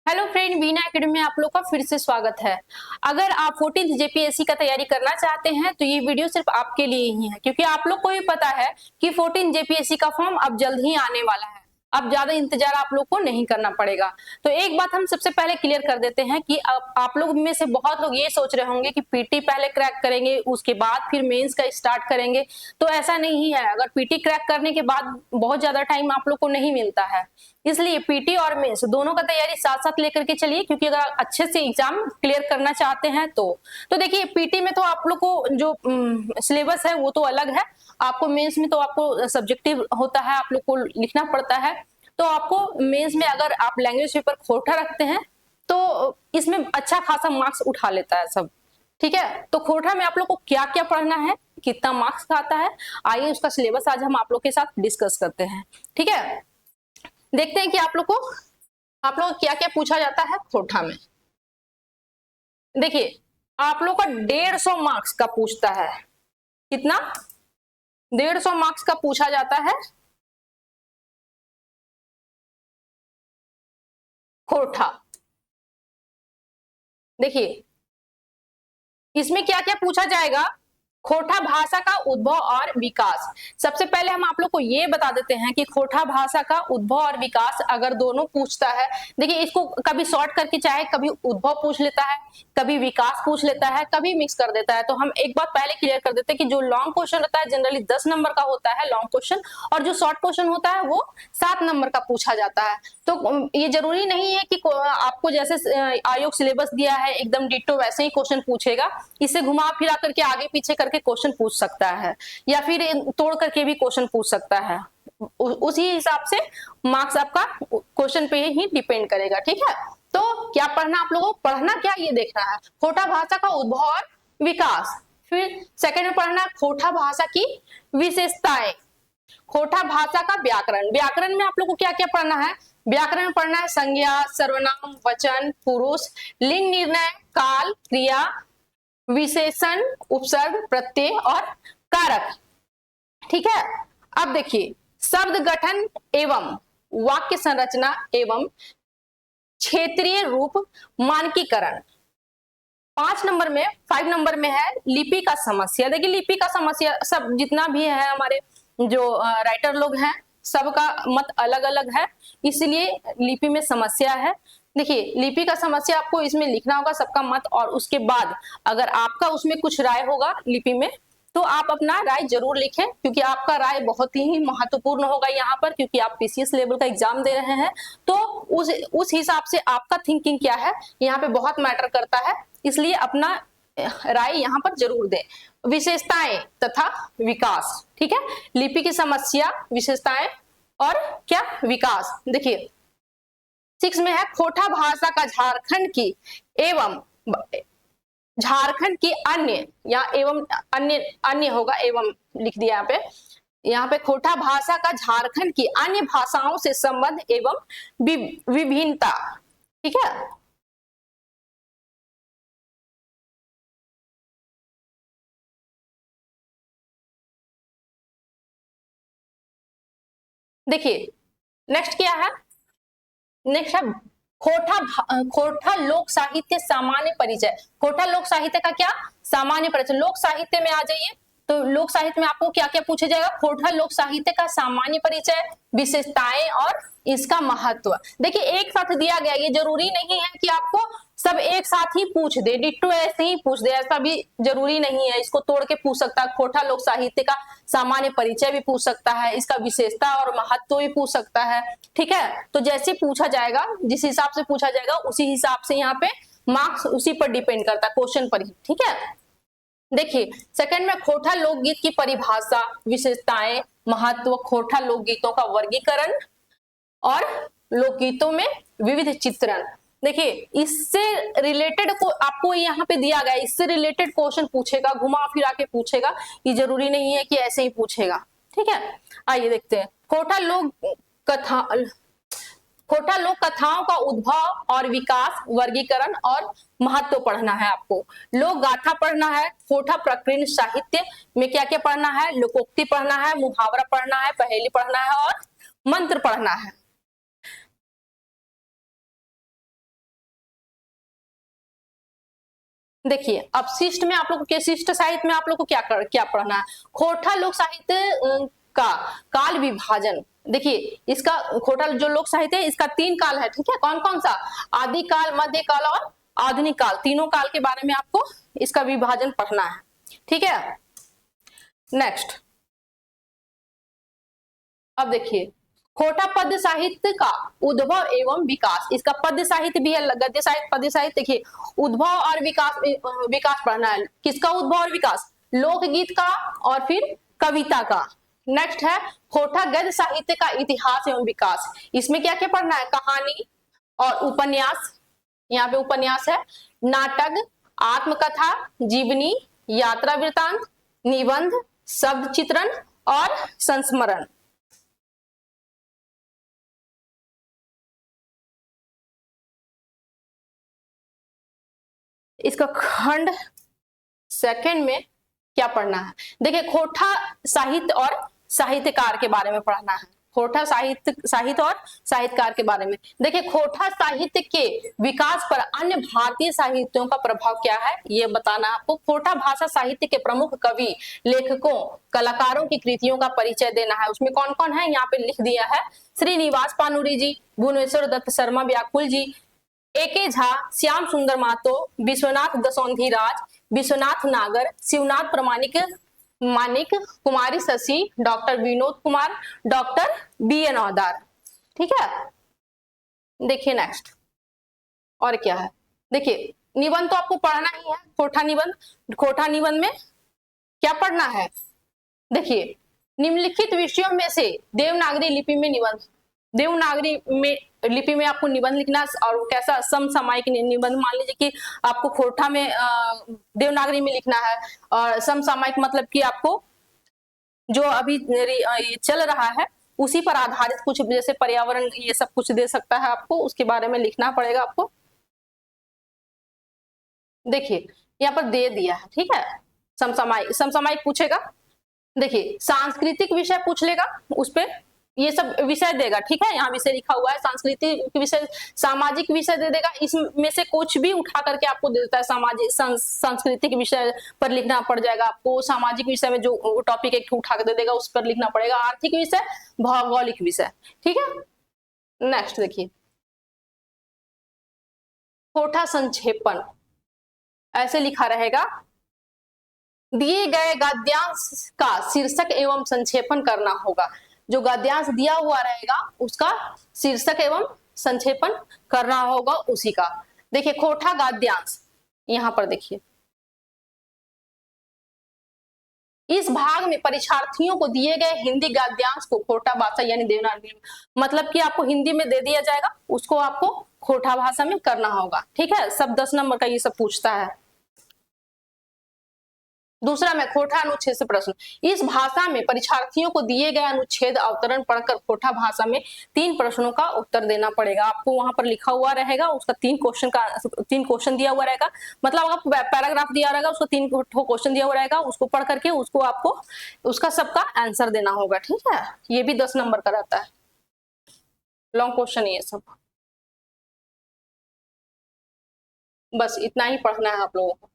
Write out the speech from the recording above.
Hello friend, Veena academy में आप लोग का फिर से स्वागत है। अगर आप 14th जेपीएससी का तैयारी करना चाहते हैं तो ये वीडियो सिर्फ आपके लिए ही है, क्योंकि आप लोग को भी पता है कि 14 जेपीएससी का फॉर्म अब जल्द ही आने वाला है। अब ज्यादा इंतजार आप लोग को नहीं करना पड़ेगा। तो एक बात हम सबसे पहले क्लियर कर देते हैं कि अब आप लोग में से बहुत लोग ये सोच रहे होंगे कि पीटी पहले क्रैक करेंगे, उसके बाद फिर मेंस का स्टार्ट करेंगे। तो ऐसा नहीं है। अगर पीटी क्रैक करने के बाद बहुत ज्यादा टाइम आप लोग को नहीं मिलता है, इसलिए पीटी और मेंस दोनों का तैयारी साथ साथ लेकर के चलिए, क्योंकि अगर आप अच्छे से एग्जाम क्लियर करना चाहते हैं तो देखिए, पीटी में तो आप लोग को जो सिलेबस है वो तो अलग है। आपको मेंस में तो आपको सब्जेक्टिव होता है, आप लोग को लिखना पड़ता है। तो आपको मेंस में अगर आप लैंग्वेज पेपर खोटा रखते हैं तो इसमें अच्छा खासा मार्क्स उठा लेता है सब। ठीक है, तो खोटा में आप लोग को क्या क्या पढ़ना है, कितना मार्क्स का आता है, आइए उसका सिलेबस आज हम आप लोग के साथ डिस्कस करते हैं। ठीक है, देखते हैं कि आप लोग को क्या क्या पूछा जाता है खोटा में। देखिए, आप लोग का 150 मार्क्स का पूछता है। कितना? 150 मार्क्स का पूछा जाता है खोटा। देखिए, इसमें क्या क्या पूछा जाएगा। खोटा भाषा का उद्भव और विकास। सबसे पहले हम आप लोग को ये बता देते हैं कि खोटा भाषा का उद्भव और विकास अगर दोनों पूछता है, देखिए इसको कभी शॉर्ट करके चाहे कभी उद्भव पूछ लेता है, कभी विकास पूछ लेता है, कभी मिक्स कर देता है। तो हम एक बात पहले क्लियर कर देते हैं कि जो लॉन्ग क्वेश्चन रहता है जनरली 10 नंबर का होता है लॉन्ग क्वेश्चन, और जो शॉर्ट क्वेश्चन होता है वो 7 नंबर का पूछा जाता है। तो ये जरूरी नहीं है कि आपको जैसे आयोग सिलेबस दिया है एकदम डिट्टो वैसे ही क्वेश्चन पूछेगा। इसे घुमा फिरा करके आगे पीछे करके क्वेश्चन पूछ सकता है, या फिर तोड़ करके भी क्वेश्चन पूछ सकता है। उसी हिसाब से मार्क्स आपका क्वेश्चन पे ही डिपेंड करेगा। ठीक है, तो क्या पढ़ना आप लोगों को, पढ़ना क्या ये देखना है, खोटा भाषा का उद्भव और विकास। फिर सेकंड में पढ़ना खोटा भाषा की विशेषताएं, खोटा भाषा का व्याकरण। व्याकरण में आप लोग को क्या क्या पढ़ना है, व्याकरण में पढ़ना है संज्ञा, सर्वनाम, वचन, पुरुष, लिंग निर्णय, काल, क्रिया, विशेषण, उपसर्ग, प्रत्यय और कारक। ठीक है, अब देखिए शब्द गठन एवं वाक्य संरचना एवं क्षेत्रीय रूप मानकीकरण। 5 नंबर में है लिपि का समस्या। देखिए, लिपि का समस्या सब जितना भी है हमारे जो राइटर लोग हैं सबका मत अलग अलग है, इसलिए लिपि में समस्या है। देखिए, लिपि का समस्या आपको इसमें लिखना होगा सबका मत, और उसके बाद अगर आपका उसमें कुछ राय होगा लिपि में तो आप अपना राय जरूर लिखें, क्योंकि आपका राय बहुत ही महत्वपूर्ण होगा यहाँ पर, क्योंकि आप पीसीएस लेवल का एग्जाम दे रहे हैं। तो उस हिसाब से आपका थिंकिंग क्या है यहाँ पे बहुत मैटर करता है, इसलिए अपना राय यहाँ पर जरूर दें। विशेषताएं तथा विकास। ठीक है, लिपि की समस्या, विशेषताएं और क्या विकास। देखिए 6 में है खोटा भाषा का झारखंड की एवं झारखंड की अन्य, या एवं अन्य, अन्य होगा एवं लिख दिया यहाँ पे खोटा भाषा का झारखंड की अन्य भाषाओं से संबंध एवं विभिन्नता। ठीक है, देखिए नेक्स्ट क्या है, नेक्स्ट है खोटा लोक साहित्य सामान्य परिचय। खोटा लोक साहित्य का क्या सामान्य परिचय। लोक साहित्य में आ जाइए, तो लोक साहित्य में आपको क्या क्या पूछा जाएगा, खोटा लोक साहित्य का सामान्य परिचय, विशेषताएं और इसका महत्व। देखिए एक साथ दिया गया, ये जरूरी नहीं है कि आपको सब एक साथ ही पूछ दे, डिट्टो ऐसे ही पूछ दे, ऐसा भी जरूरी नहीं है। इसको तोड़ के पूछ सकता है, खोटा लोक साहित्य का सामान्य परिचय भी पूछ सकता है, इसका विशेषता और महत्व भी पूछ सकता है। ठीक है, तो जैसे पूछा जाएगा, जिस हिसाब से पूछा जाएगा उसी हिसाब से यहाँ पे मार्क्स उसी पर डिपेंड करता है, क्वेश्चन पर ही। ठीक है, देखिए सेकंड में खोटा लोकगीत की परिभाषा, विशेषताएं, महत्व, खोटा लोकगीतों का वर्गीकरण और लोकगीतों में विविध चित्रण। देखिए इससे रिलेटेड को आपको यहाँ पे दिया गया, इससे रिलेटेड क्वेश्चन पूछेगा, घुमा फिरा के पूछेगा, ये जरूरी नहीं है कि ऐसे ही पूछेगा। ठीक है, आइए देखते हैं खोटा लोक कथाओं का उद्भव और विकास, वर्गीकरण और महत्व पढ़ना है आपको। लोक गाथा पढ़ना है, खोटा प्रकीर्ण साहित्य में क्या क्या पढ़ना है, लोकोक्ति पढ़ना है, मुहावरा पढ़ना है, पहेली पढ़ना है और मंत्र पढ़ना है। देखिए अपशिष्ट में आप लोग को, शिष्ट साहित्य में आप लोग को क्या पढ़ना है, खोटा लोक साहित्य का काल विभाजन। देखिए इसका खोटा जो लोक साहित्य है इसका 3 काल है, ठीक है, कौन कौन सा, आदि काल, मध्य काल और आधुनिक काल, तीनों काल के बारे में आपको इसका विभाजन पढ़ना है, ठीक है। नेक्स्ट, अब देखिए खोटा पद्य साहित्य का उद्भव एवं विकास, इसका पद्य साहित्य भी है, गद्य साहित्य, पद्य साहित्य। देखिए उद्भव और विकास पढ़ना है, किसका उद्भव और विकास, लोकगीत का और फिर कविता का। नेक्स्ट है खोटा गद्य साहित्य का इतिहास एवं विकास, इसमें क्या क्या पढ़ना है, कहानी और उपन्यास, यहाँ पे उपन्यास है, नाटक, आत्मकथा, जीवनी, यात्रा वृतांत, निबंध, शब्द चित्रण और संस्मरण। इसका खंड सेकंड में क्या पढ़ना है, देखिए खोटा साहित्य और साहित्यकार के बारे में पढ़ना है, खोटा साहित्य और साहित्यकार के बारे में। देखिए खोटा साहित्य के विकास पर अन्य भारतीय साहित्यों का प्रभाव क्या है ये बताना है आपको। खोटा भाषा साहित्य के प्रमुख कवि, लेखकों, कलाकारों की कृतियों का परिचय देना है, उसमें कौन कौन है यहाँ पे लिख दिया है, श्रीनिवास पानुरी जी, भुवनेश्वर दत्त शर्मा व्याकुल जी, एके झा, श्याम सुंदर महतो, विश्वनाथ दसौंधी राज, Vishwanath Nagar, Shivnath Pramanik Manik, Kumari Shashi, doctor Vinod Kumar, doctor BN Audar, ठीक है। देखिए नेक्स्ट और क्या है, देखिए निबंध तो आपको पढ़ना ही है, खोटा निबंध। खोटा निबंध में क्या पढ़ना है, देखिए निम्नलिखित विषयों में से देवनागरी लिपि में निबंध, देवनागरी में लिपि में आपको निबंध लिखना, और कैसा समसामयिक निबंध, मान लीजिए कि आपको खोटा में देवनागरी में लिखना है, और समसामयिक मतलब कि आपको जो अभी चल रहा है उसी पर आधारित कुछ, जैसे पर्यावरण ये सब कुछ दे सकता है आपको, उसके बारे में लिखना पड़ेगा आपको। देखिए यहाँ पर दे दिया है, ठीक है, समसामयिक पूछेगा, देखिए सांस्कृतिक विषय पूछ लेगा, उस पर ये सब विषय देगा, ठीक है, यहाँ विषय लिखा हुआ है, सांस्कृतिक विषय, सामाजिक विषय दे देगा, इसमें से कुछ भी उठा करके आपको दे देता है, सामाजिक सांस्कृतिक विषय पर लिखना पड़ जाएगा आपको, सामाजिक विषय में जो टॉपिक एक उठा कर दे देगा उस पर लिखना पड़ेगा, आर्थिक विषय, भौगोलिक विषय, ठीक है। नेक्स्ट देखिए खोटा संक्षेपण, ऐसे लिखा रहेगा, दिए गए गद्यांश का शीर्षक एवं संक्षेपण करना होगा, जो गद्यांश दिया हुआ रहेगा उसका शीर्षक एवं संक्षेपण करना होगा उसी का। देखिए खोटा गद्यांश, यहां पर देखिए इस भाग में परीक्षार्थियों को दिए गए हिंदी गद्यांश को खोटा भाषा यानी देवनागरी, मतलब कि आपको हिंदी में दे दिया जाएगा, उसको आपको खोटा भाषा में करना होगा, ठीक है, सब 10 नंबर का ये सब पूछता है। दूसरा में खोटा अनुच्छेद से प्रश्न, इस भाषा में परीक्षार्थियों को दिए गए अनुच्छेद अवतरण पढ़कर खोटा भाषा में 3 प्रश्नों का उत्तर देना पड़ेगा, आपको वहां पर लिखा हुआ रहेगा, उसका 3 क्वेश्चन दिया हुआ रहेगा, मतलब अगर पैराग्राफ दिया रहेगा उसको 3 क्वेश्चन दिया हुआ रहेगा, उसको पढ़ करके उसको आपको उसका सबका आंसर देना होगा, ठीक है, ये भी 10 नंबर का रहता है, लॉन्ग क्वेश्चन ये सब, बस इतना ही पढ़ना है आप लोगों को।